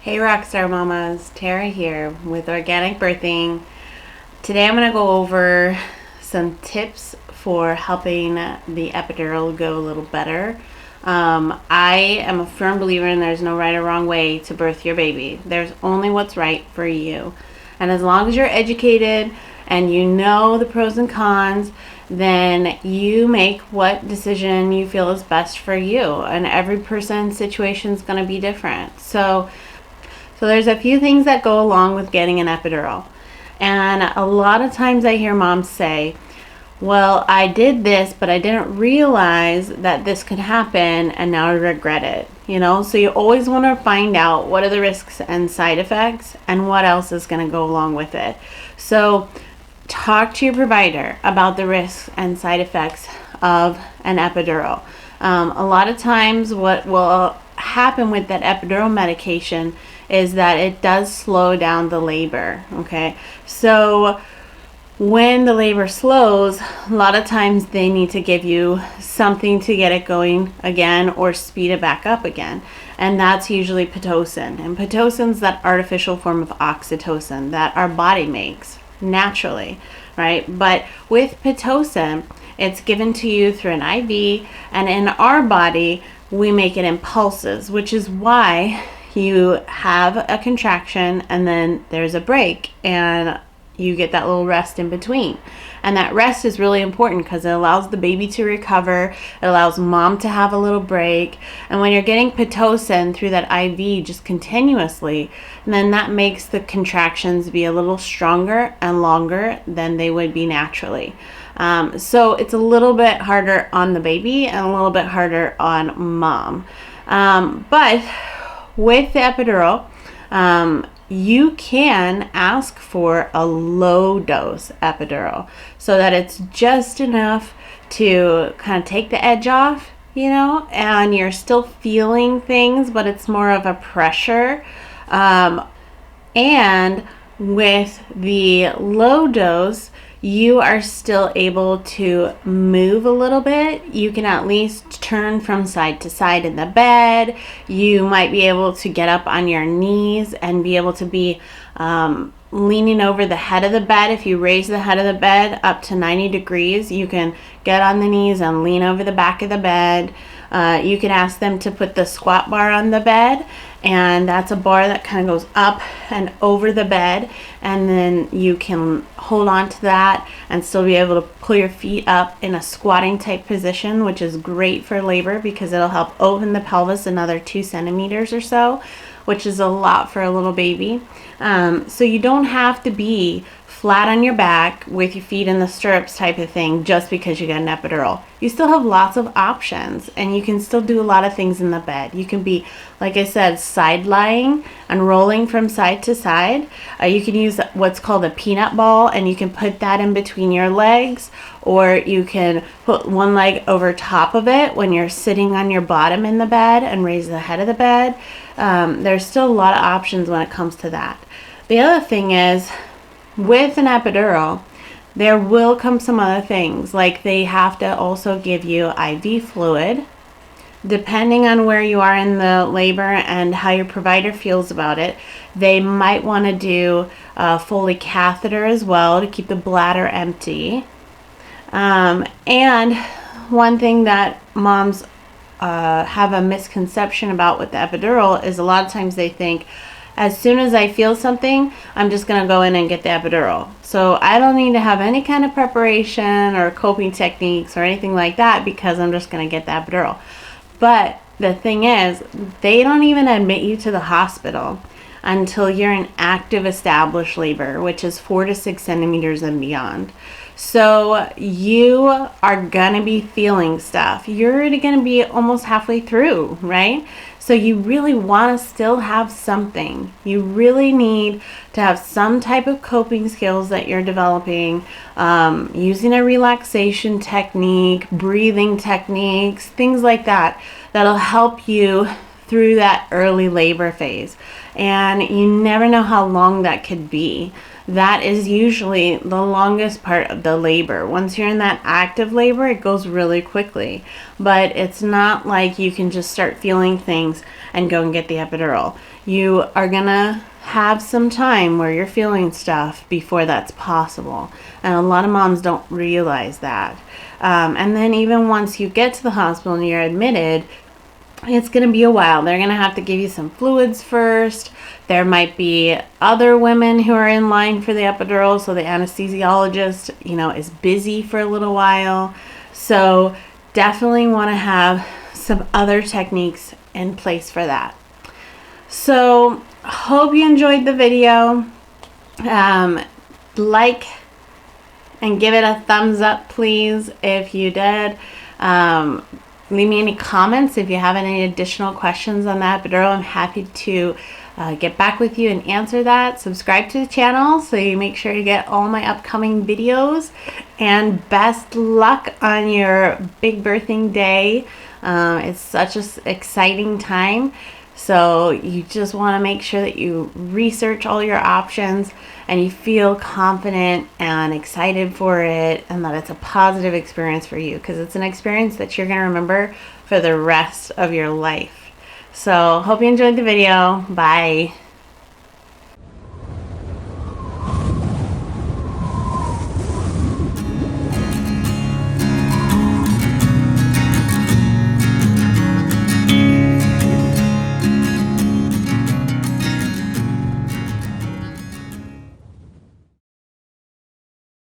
Hey Rockstar Mamas, Tara here with Organic Birthing. Today I'm going to go over some tips for helping the epidural go a little better. I am a firm believer in there's no right or wrong way to birth your baby. There's only what's right for you. And as long as you're educated and you know the pros and cons, then you make what decision you feel is best for you. And every person's situation is going to be different. So there's a few things that go along with getting an epidural. And a lot of times I hear moms say, well, I did this, but I didn't realize that this could happen and now I regret it. So you always want to find out what are the risks and side effects and what else is going to go along with it. So talk to your provider about the risks and side effects of an epidural. A lot of times what will happen with that epidural medication is that it does slow down the labor. Okay, so when the labor slows, a lot of times they need to give you something to get it going again or speed it back up again, and that's usually Pitocin. And Pitocin's that artificial form of oxytocin that our body makes naturally, right? But with Pitocin, it's given to you through an IV, and in our body we make it in pulses, which is why you have a contraction and then there's a break and you get that little rest in between. And that rest is really important because it allows the baby to recover. It allows mom to have a little break. And when you're getting Pitocin through that IV just continuously, then that makes the contractions be a little stronger and longer than they would be naturally. So it's a little bit harder on the baby and a little bit harder on mom. But with the epidural, you can ask for a low dose epidural so that it's just enough to kind of take the edge off, and you're still feeling things, but it's more of a pressure. And with the low dose, you are still able to move a little bit. You can at least turn from side to side in the bed. You might be able to get up on your knees and be able to be leaning over the head of the bed. If you raise the head of the bed up to 90 degrees, you can get on the knees and lean over the back of the bed. You can ask them to put the squat bar on the bed, and that's a bar that kind of goes up and over the bed, and then you can hold on to that and still be able to pull your feet up in a squatting type position, which is great for labor because it'll help open the pelvis another 2 centimeters or so, which is a lot for a little baby. So you don't have to be flat on your back with your feet in the stirrups type of thing just because you get an epidural. You still have lots of options and you can still do a lot of things in the bed. You can be, like I said, side lying and rolling from side to side. You can use what's called a peanut ball and you can put that in between your legs, or you can put one leg over top of it when you're sitting on your bottom in the bed and raise the head of the bed. There's still a lot of options when it comes to that. The other thing is, with an epidural, there will come some other things, like they have to also give you IV fluid. Depending on where you are in the labor and how your provider feels about it, they might want to do a Foley catheter as well to keep the bladder empty. And one thing that moms have a misconception about with the epidural is a lot of times they think, as soon as I feel something, I'm just going to go in and get the epidural. So I don't need to have any kind of preparation or coping techniques or anything like that because I'm just going to get the epidural. But the thing is, they don't even admit you to the hospital until you're in active established labor, which is 4 to 6 centimeters and beyond. So you are going to be feeling stuff. You're already going to be almost halfway through, right? So you really want to still have something. You really need to have some type of coping skills that you're developing, using a relaxation technique, breathing techniques, things like that, that'll help you through that early labor phase. And you never know how long that could be. That is usually the longest part of the labor. Once you're in that active labor, it goes really quickly. But it's not like you can just start feeling things and go and get the epidural. You are gonna have some time where you're feeling stuff before that's possible, and a lot of moms don't realize that. And then even once you get to the hospital and you're admitted, it's going to be a while. They're going to have to give you some fluids first. There might be other women who are in line for the epidural, so the anesthesiologist, is busy for a little while. So definitely want to have some other techniques in place for that. So hope you enjoyed the video. Like and give it a thumbs up, please, if you did. Leave me any comments if you have any additional questions on the epidural. I'm happy to get back with you and answer that. Subscribe to the channel so you make sure you get all my upcoming videos. And best luck on your big birthing day. It's such an exciting time. So you just want to make sure that you research all your options and you feel confident and excited for it, and that it's a positive experience for you, because it's an experience that you're going to remember for the rest of your life. So hope you enjoyed the video. Bye.